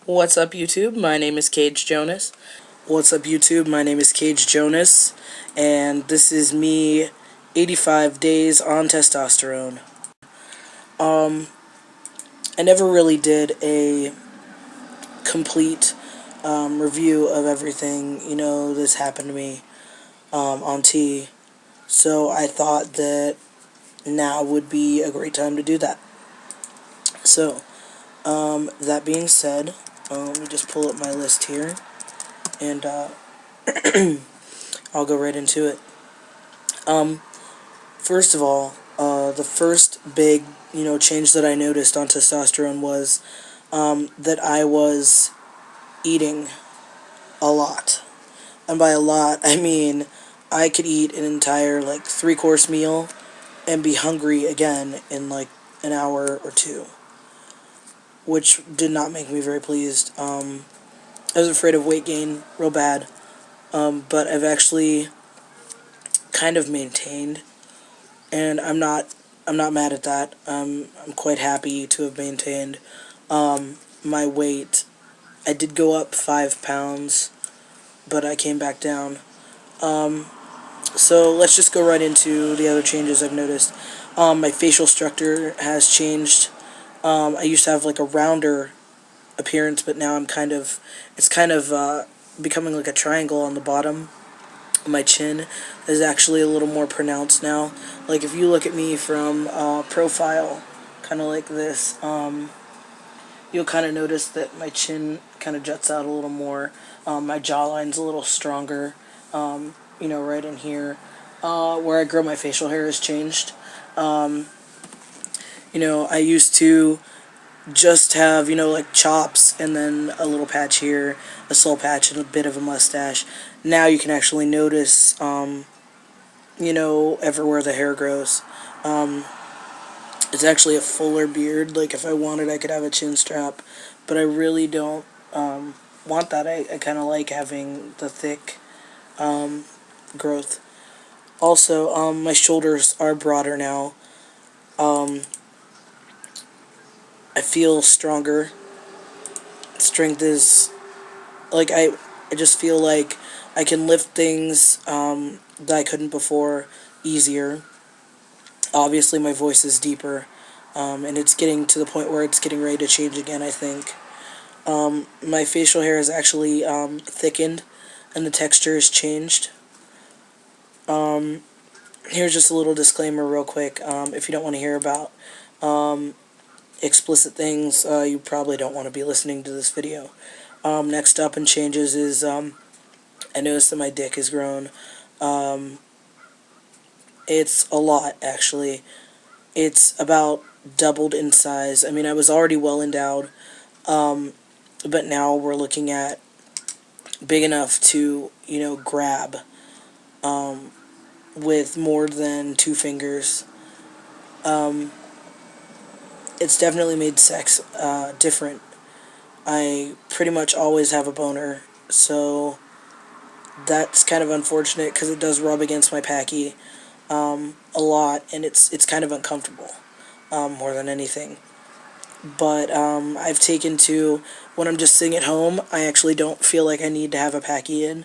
What's up, YouTube? My name is Cage Jonas. What's up, YouTube? My name is Cage Jonas, and this is me 85 days on testosterone. I never really did a complete review of everything, this happened to me on T, so I thought that now would be a great time to do that. So, that being said, let me just pull up my list here, and I'll go right into it. First of all, the first big, change that I noticed on testosterone was that I was eating a lot. And by a lot, I mean I could eat an entire, 3-course meal and be hungry again in, an hour or two, which did not make me very pleased. I was afraid of weight gain real bad, but I've actually kind of maintained, and I'm not mad at that. I'm quite happy to have maintained my weight. I did go up 5 pounds, but I came back down. So let's just go right into the other changes I've noticed. My facial structure has changed. I used to have a rounder appearance, but now it's kind of becoming like a triangle on the bottom. My chin is actually a little more pronounced now. Like if you look at me from profile, kind of like this, you'll kind of notice that my chin kind of juts out a little more. My jawline's a little stronger, right in here. Where I grow my facial hair has changed. I used to just have, chops and then a little patch here, a soul patch, and a bit of a mustache. Now you can actually notice, everywhere the hair grows. It's actually a fuller beard. Like, if I wanted, I could have a chin strap, but I really don't want that. I kind of like having the thick growth. Also, my shoulders are broader now. I feel stronger. Strength is, I just feel like I can lift things that I couldn't before easier. Obviously, my voice is deeper, and it's getting to the point where it's getting ready to change again, I think. My facial hair is actually thickened, and the texture has changed. Here's just a little disclaimer real quick. If you don't want to hear about explicit things, you probably don't want to be listening to this video. Next up in changes is I noticed that my dick has grown. It's a lot, actually. It's about doubled in size. I mean, I was already well endowed, but now we're looking at big enough to, grab with more than 2 fingers. It's definitely made sex different. I pretty much always have a boner, so that's kind of unfortunate because it does rub against my packy a lot, and it's kind of uncomfortable more than anything. But I've taken to, when I'm just sitting at home, I actually don't feel like I need to have a packy in,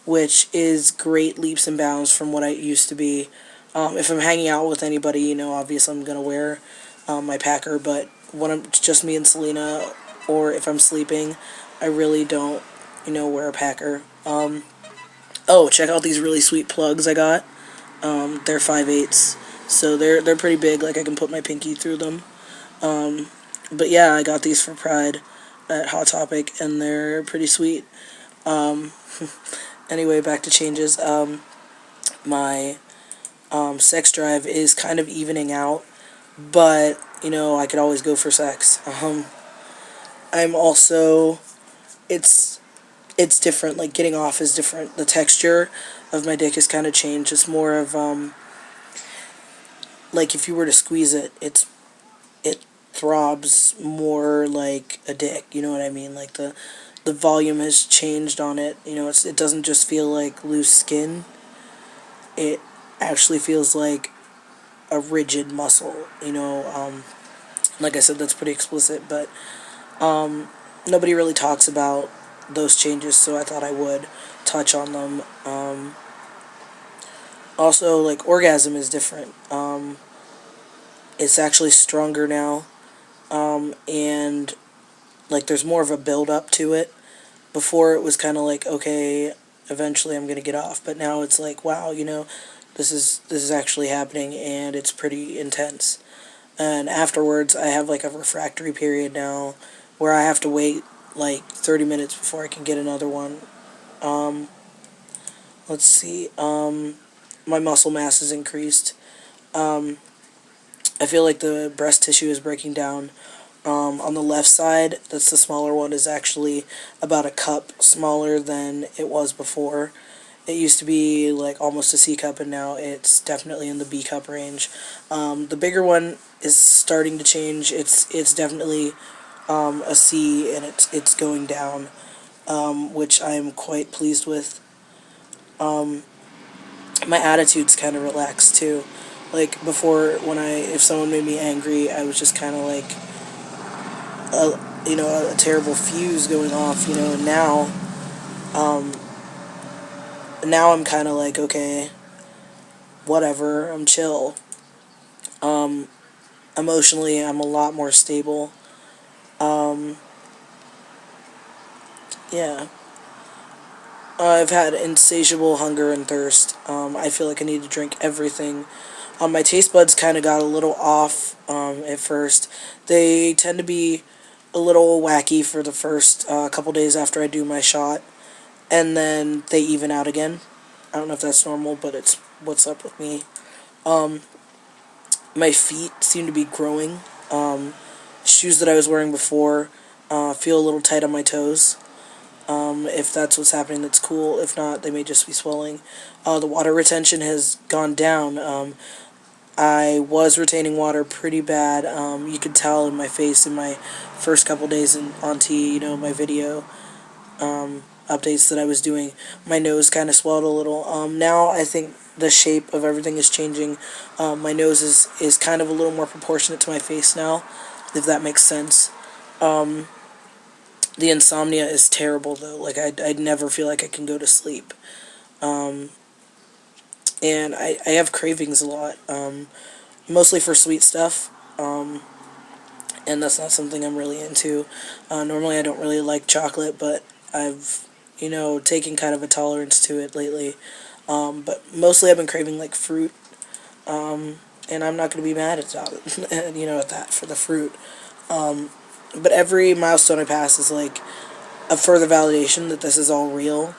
which is great leaps and bounds from what I used to be. If I'm hanging out with anybody, obviously I'm going to wear my packer, but when it's just me and Selena, or if I'm sleeping, I really don't, wear a packer. Oh, check out these really sweet plugs I got. They're 5/8, so they're pretty big, like I can put my pinky through them. But yeah, I got these for Pride at Hot Topic, and they're pretty sweet. Anyway, back to changes. My sex drive is kind of evening out, but, I could always go for sex. I'm also, it's different, like, getting off is different. The texture of my dick has kind of changed. It's more of, like, if you were to squeeze it, it throbs more like a dick, you know what I mean? Like, the volume has changed on it, it doesn't just feel like loose skin. It actually feels like a rigid muscle, like I said, that's pretty explicit, but, nobody really talks about those changes, so I thought I would touch on them. Also, like, orgasm is different. It's actually stronger now, and like there's more of a build up to it. Before it was kind of like, okay, eventually I'm gonna get off, but now it's like, wow, this is actually happening, and it's pretty intense. And afterwards, I have like a refractory period now, where I have to wait like 30 minutes before I can get another one. Um, let's see. My muscle mass has increased. Um, I feel like the breast tissue is breaking down. On the left side, that's the smaller one, is actually about a cup smaller than it was before. It used to be like almost a C cup, and now it's definitely in the B cup range. The bigger one is starting to change. It's definitely a C, and it's going down, which I'm quite pleased with. Um, my attitude's kind of relaxed too. Like before, if someone made me angry, I was just kind of like a terrible fuse going off, and um, now I'm kind of like, okay, whatever, I'm chill. Um, Emotionally, I'm a lot more stable. Um, yeah. I've had insatiable hunger and thirst. I feel like I need to drink everything. My taste buds kind of got a little off at first. They tend to be a little wacky for the first couple days after I do my shot, and then they even out again. I don't know if that's normal, but it's what's up with me. Um, my feet seem to be growing. Shoes that I was wearing before feel a little tight on my toes. If that's what's happening, that's cool. If not, they may just be swelling. The water retention has gone down. I was retaining water pretty bad. You could tell in my face in my first couple days on T, my video updates that I was doing. My nose kind of swelled a little. Now I think the shape of everything is changing. My nose is kind of a little more proportionate to my face now, if that makes sense. Um, the insomnia is terrible, though. Like, I'd never feel like I can go to sleep. Um, and I have cravings a lot, mostly for sweet stuff. And that's not something I'm really into. Normally I don't really like chocolate, but I've, taken kind of a tolerance to it lately. But mostly I've been craving, like, fruit. And I'm not going to be mad at it, at that for the fruit. But every milestone I pass is, like, a further validation that this is all real,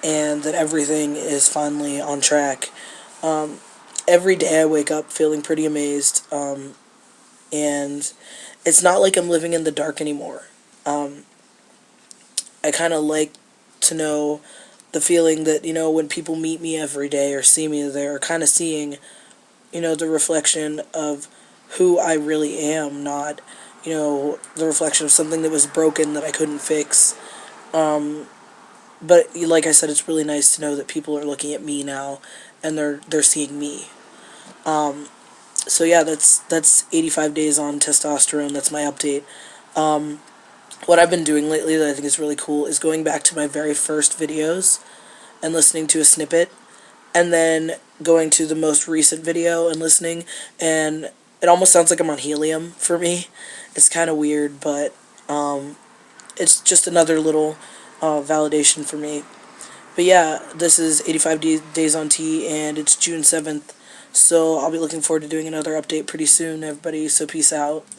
and that everything is finally on track. Um, every day I wake up feeling pretty amazed, and it's not like I'm living in the dark anymore. Um, I kind of like to know the feeling that, when people meet me every day or see me, they're kind of seeing, the reflection of who I really am, not, the reflection of something that was broken that I couldn't fix. But like I said, it's really nice to know that people are looking at me now, and they're seeing me. So yeah, that's 85 days on testosterone. That's my update. Um, what I've been doing lately that I think is really cool is going back to my very first videos and listening to a snippet, and then going to the most recent video and listening, and it almost sounds like I'm on helium for me. It's kind of weird, but it's just another little validation for me. But yeah, this is 85 Days on T, and it's June 7th, so I'll be looking forward to doing another update pretty soon, everybody, so peace out.